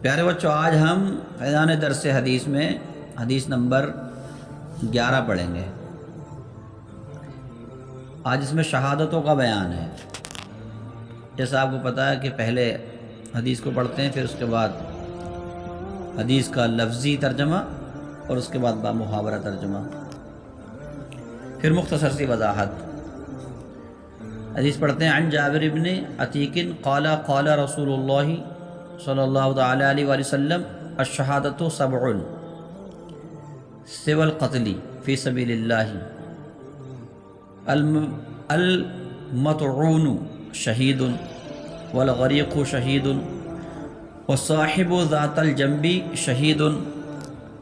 پیارے بچوں، آج ہم فیضان درس حدیث میں حدیث نمبر 11 پڑھیں گے۔ آج اس میں شہادتوں کا بیان ہے۔ جیسا آپ کو پتہ ہے کہ پہلے حدیث کو پڑھتے ہیں، پھر اس کے بعد حدیث کا لفظی ترجمہ اور اس کے بعد بامحاورہ ترجمہ، پھر مختصر سی وضاحت۔ حدیث پڑھتے ہیں۔ عن جابر بن عتیق قال قال رسول اللہ صلی اللہ تعالی علیہ وآلہ وسلم الشہادۃ سبع سوى القتل فی سبیل اللہ، المطعون شہید والغریق شہید والصاحب ذات الجنب شہید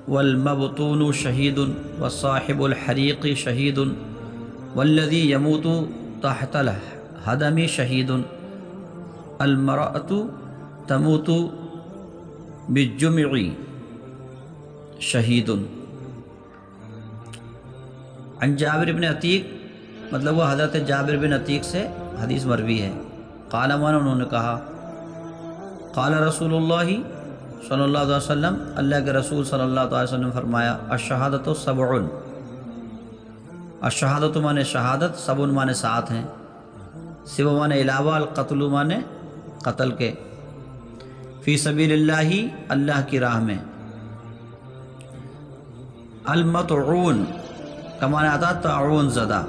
والمبطون شہید والصاحب الحریق شہید والذی یموت تحت الہدم شہید المرأة تموت بالجمع شہید۔ عن جابر بن عتیق مطلب وہ حضرت جابر بن عتیق سے حدیث مروی ہے۔ قال مانا انہوں نے کہا، قال رسول اللہ صلی اللہ علیہ وسلم، اللہ کے رسول صلی اللہ علیہ وسلم فرمایا، الشہادۃ سبع، الشہادۃ مانے شہادت، سبع مانے 7 ہیں، سوى مانے علاوہ، القتل مانے قتل کے، فی سبیل اللہ اللہ کی راہ میں، المطعون کا معنی آتا طاعون زدہ،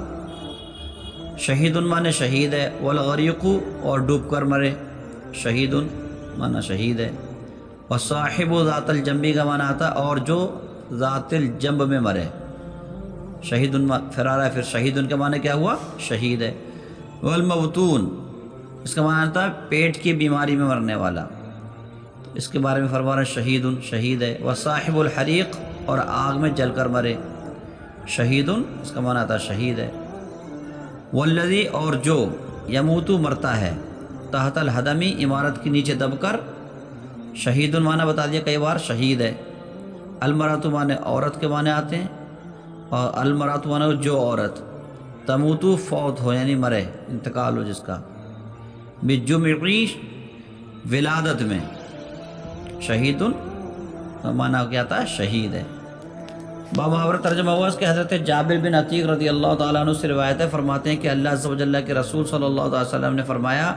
شہید مانے شہید ہے، والغریق اور ڈوب کر مرے، شہید مانا شہید ہے، وصاحب ذات الجنب کا معنی آتا اور جو ذات الجنب میں مرے، شہید فرارہ ہے، پھر شہید کا معنی کیا ہوا؟ شہید ہے۔ والمبتون اس کا معنی آتا ہے پیٹ کی بیماری میں مرنے والا، اس کے بارے میں فرما رہا ہے شہید شہید ہے۔ وصاحب الحریق اور آگ میں جل کر مرے، شہید اس کا معنی آتا ہے شہید ہے۔ والذی اور جو یموتو مرتا ہے، تحت الہدمی عمارت کے نیچے دب کر، شہید معنی بتا دیا کئی بار، شہید ہے۔ المرأۃ معنی عورت کے معنی آتے ہیں، اور المرأۃ معنی جو عورت، تموتو فوت ہو یعنی مرے، انتقال ہو جس کا، بالجمعی ولادت میں، شہید معنی کیا آتا ہے؟ شہید ہے۔ بامحاورہ ترجمہ ہوا اس کے حضرت جابر بن عتیق رضی اللہ تعالیٰ عنہ سے روایت ہے، فرماتے ہیں کہ اللہ عز و جل کے رسول صلی اللہ علیہ وسلم نے فرمایا،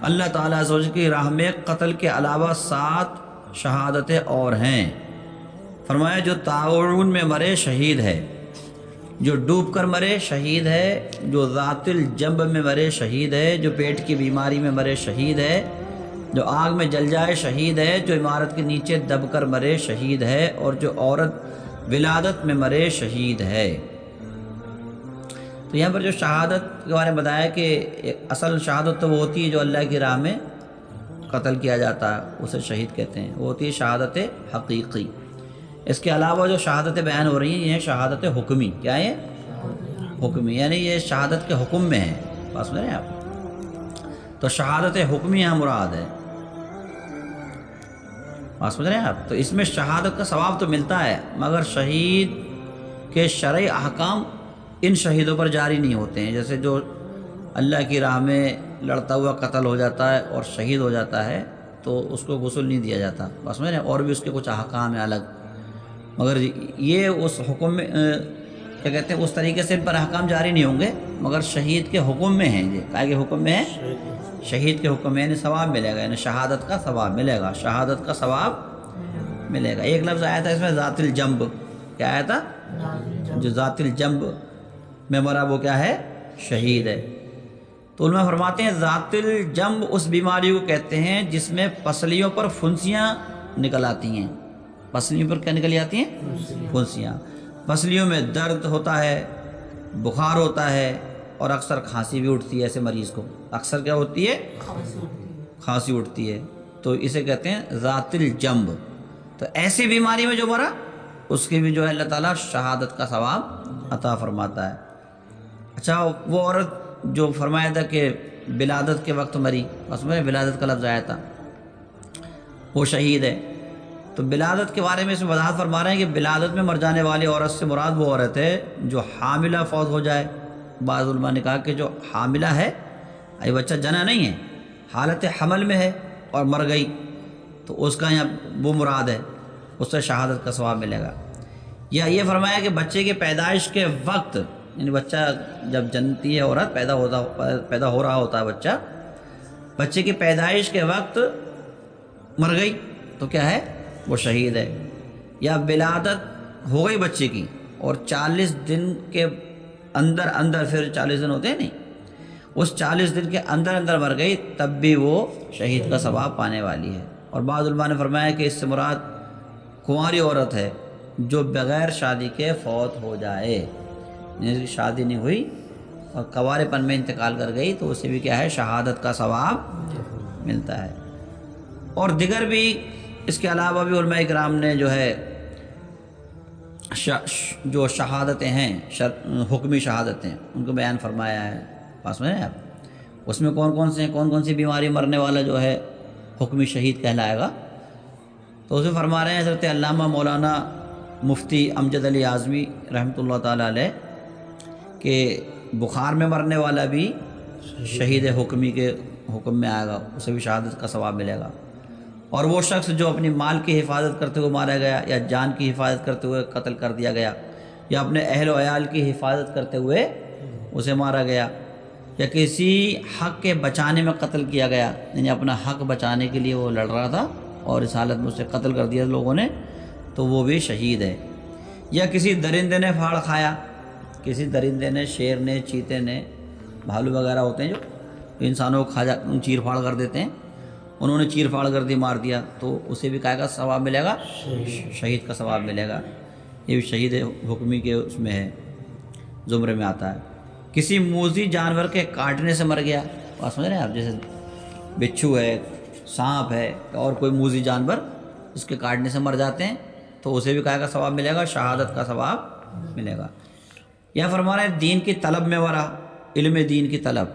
اللہ تعالیٰ عز و جل کی راہ میں قتل کے علاوہ 7 شہادتیں اور ہیں۔ فرمایا جو طاعون میں مرے شہید ہے، جو ڈوب کر مرے شہید ہے، جو ذات الجنب میں مرے شہید ہے، جو پیٹ کی بیماری میں مرے شہید ہے، جو آگ میں جل جائے شہید ہے، جو عمارت کے نیچے دب کر مرے شہید ہے، اور جو عورت ولادت میں مرے شہید ہے۔ تو یہاں پر جو شہادت کے بارے میں بتایا کہ اصل شہادت تو وہ ہوتی ہے جو اللہ کی راہ میں قتل کیا جاتا ہے، اسے شہید کہتے ہیں، وہ ہوتی ہے شہادت حقیقی۔ اس کے علاوہ جو شہادتیں بیان ہو رہی ہیں یہ شہادت حکمی، کیا ہے؟ حکمی، یعنی یہ شہادت کے حکم میں ہیں، بات سن رہے ہیں آپ؟ تو شہادت حکمی یہاں مراد ہے، بات سمجھ رہے ہیں آپ؟ تو اس میں شہادت کا ثواب تو ملتا ہے، مگر شہید کے شرعی احکام ان شہیدوں پر جاری نہیں ہوتے ہیں۔ جیسے جو اللہ کی راہ میں لڑتا ہوا قتل ہو جاتا ہے اور شہید ہو جاتا ہے تو اس کو غسل نہیں دیا جاتا، بات سمجھ رہے ہیں؟ اور بھی اس کے کچھ احکام ہیں الگ، مگر یہ اس حکم میں کیا کہتے ہیں، اس طریقے سے ان پر احکام جاری نہیں ہوں گے، مگر شہید کے حکم میں ہیں، یہ کہا کہ حکم میں ہے، شہید کے حکم میں، یعنی ثواب ملے گا، یعنی شہادت کا ثواب ملے گا، شہادت کا ثواب ملے گا۔ ایک لفظ آیا تھا اس میں ذات الجنب، کیا آیا تھا؟ جو ذات الجنب میں مرا وہ کیا ہے؟ شہید ہے۔ تو علماء فرماتے ہیں ذات الجنب اس بیماری کو کہتے ہیں جس میں پسلیوں پر پھنسیاں نکل آتی ہیں۔ پسلیوں پر کیا نکل آتی ہیں؟ پھنسیاں۔ پسلیوں میں درد ہوتا ہے، بخار ہوتا ہے، اور اکثر کھانسی بھی اٹھتی ہے ایسے مریض کو، اکثر کیا ہوتی ہے؟ کھانسی اٹھتی ہے، تو اسے کہتے ہیں ذات الجنب۔ تو ایسی بیماری میں جو مرا اس کی بھی جو ہے اللہ تعالیٰ شہادت کا ثواب عطا فرماتا ہے۔ اچھا، وہ عورت جو فرمایا تھا کہ ولادت کے وقت مری، اس میں ولادت کا لفظ آیا تھا، وہ شہید ہے۔ تو ولادت کے بارے میں اس میں وضاحت فرما رہے ہیں کہ ولادت میں مر جانے والی عورت سے مراد وہ عورت ہے جو حاملہ فوت ہو جائے۔ بعض علماء نے کہا کہ جو حاملہ ہے، ابھی بچہ جنا نہیں ہے، حالت حمل میں ہے اور مر گئی، تو اس کا یہاں وہ مراد ہے، اس سے شہادت کا ثواب ملے گا۔ یا یہ فرمایا کہ بچے کی پیدائش کے وقت، یعنی بچہ جب جنتی ہے عورت پیدا ہو رہا ہوتا ہے بچے کی پیدائش کے وقت مر گئی تو کیا ہے؟ وہ شہید ہے۔ یا ولادت ہو گئی بچے کی اور 40 دن کے اندر پھر 40 دن ہوتے ہیں نہیں، اس 40 دن کے اندر مر گئی تب بھی وہ شہید کا ثواب پانے والی ہے۔ اور بعض علماء نے فرمایا کہ اس سے مراد کنواری عورت ہے جو بغیر شادی کے فوت ہو جائے، یعنی شادی نہیں ہوئی اور کنوارے پن میں انتقال کر گئی تو اسے بھی کیا ہے؟ شہادت کا ثواب ملتا ہے۔ اور دیگر بھی اس کے علاوہ بھی علماء کرام نے جو ہے جو شہادتیں ہیں، حکمی شہادتیں، ان کو بیان فرمایا ہے۔ پاس میں آپ اس میں کون سی بیماری مرنے والا جو ہے حکمی شہید کہلائے گا؟ تو اسے فرما رہے ہیں حضرت علامہ مولانا مفتی امجد علی اعظمی رحمۃ اللہ تعالیٰ علیہ کہ بخار میں مرنے والا بھی شہید حکمی کے حکم میں آئے گا، اسے بھی شہادت کا ثواب ملے گا۔ اور وہ شخص جو اپنی مال کی حفاظت کرتے ہوئے مارا گیا، یا جان کی حفاظت کرتے ہوئے قتل کر دیا گیا، یا اپنے اہل و عیال کی حفاظت کرتے ہوئے اسے مارا گیا، یا کسی حق کے بچانے میں قتل کیا گیا، یعنی اپنا حق بچانے کے لیے وہ لڑ رہا تھا اور اس حالت میں اسے قتل کر دیا لوگوں نے، تو وہ بھی شہید ہے۔ یا کسی درندے نے پھاڑ کھایا، کسی درندے نے، شیر نے، چیتے نے، بھالو وغیرہ ہوتے ہیں جو انسانوں کو چیر پھاڑ کر دیتے ہیں، انہوں نے چیر پھاڑ کر دی، مار دیا، تو اسے بھی کیا کا ثواب ملے گا؟ شہید کا ثواب ملے گا۔ یہ بھی شہید حکمی کے اس میں ہے، زمرے میں آتا ہے۔ کسی موذی جانور کے کاٹنے سے مر گیا، بات سمجھ رہے ہیں آپ؟ جیسے بچھو ہے، سانپ ہے، اور کوئی موذی جانور اس کے کاٹنے سے مر جاتے ہیں تو اسے بھی کیا کا ثواب ملے گا؟ شہادت کا ثواب ملے گا۔ یا فرما رہے ہیں دین کی طلب میں ورا، علم دین کی طلب،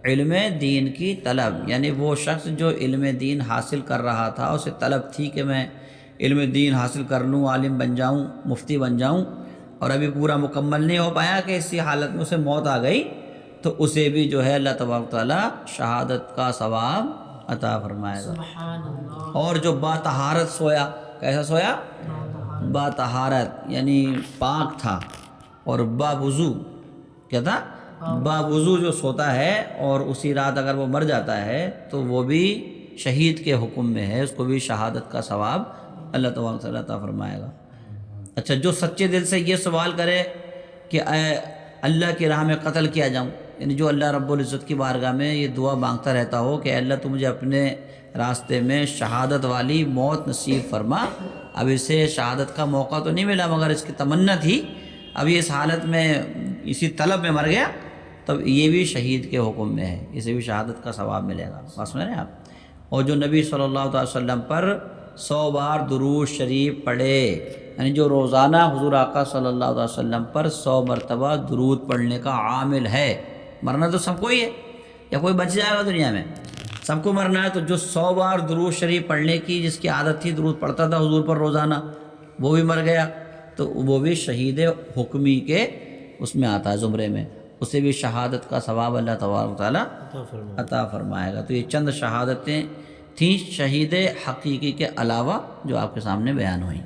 علم دین کی طلب، یعنی وہ شخص جو علم دین حاصل کر رہا تھا، اسے طلب تھی کہ میں علم دین حاصل کر لوں، عالم بن جاؤں، مفتی بن جاؤں، اور ابھی پورا مکمل نہیں ہو پایا کہ اسی حالت میں اسے موت آ گئی، تو اسے بھی جو ہے اللہ تبارک تعالیٰ شہادت کا ثواب عطا فرمائے گا۔ اور جو باطہارت سویا، کیسا سویا؟ باطہارت یعنی پاک تھا، اور باوضو، کیا تھا؟ باوضو جو سوتا ہے اور اسی رات اگر وہ مر جاتا ہے تو وہ بھی شہید کے حکم میں ہے، اس کو بھی شہادت کا ثواب اللہ تبارک تعالیٰ عطا فرمائے گا۔ اچھا، جو سچے دل سے یہ سوال کرے کہ اے اللہ کی راہ میں قتل کیا جاؤں، یعنی جو اللہ رب العزت کی بارگاہ میں یہ دعا مانگتا رہتا ہو کہ اللہ تو مجھے اپنے راستے میں شہادت والی موت نصیب فرما، اب اسے شہادت کا موقع تو نہیں ملا مگر اس کی تمنا تھی، اب یہ اس حالت میں اسی طلب میں مر گیا، تب یہ بھی شہید کے حکم میں ہے، اسے بھی شہادت کا ثواب ملے گا۔ بات سمجھ رہے ہیں آپ؟ اور جو نبی صلی اللہ علیہ وسلم پر 100 بار درود شریف پڑھے، یعنی جو روزانہ حضور آقا صلی اللہ علیہ وسلم پر 100 مرتبہ درود پڑھنے کا عامل ہے، مرنا تو سب کو ہی ہے، یا کوئی بچ جائے گا دنیا میں؟ سب کو مرنا ہے، تو جو 100 بار درود شریف پڑھنے کی جس کی عادت تھی، درود پڑھتا تھا حضور پر روزانہ، وہ بھی مر گیا، تو وہ بھی شہید حکمی کے اس میں آتا ہے، زمرے میں، اسے بھی شہادت کا ثواب اللہ تبارک تعالیٰ عطا فرمائے گا۔ تو یہ چند شہادتیں تھیں شہید حقیقی کے علاوہ جو آپ کے سامنے بیان ہوئیں۔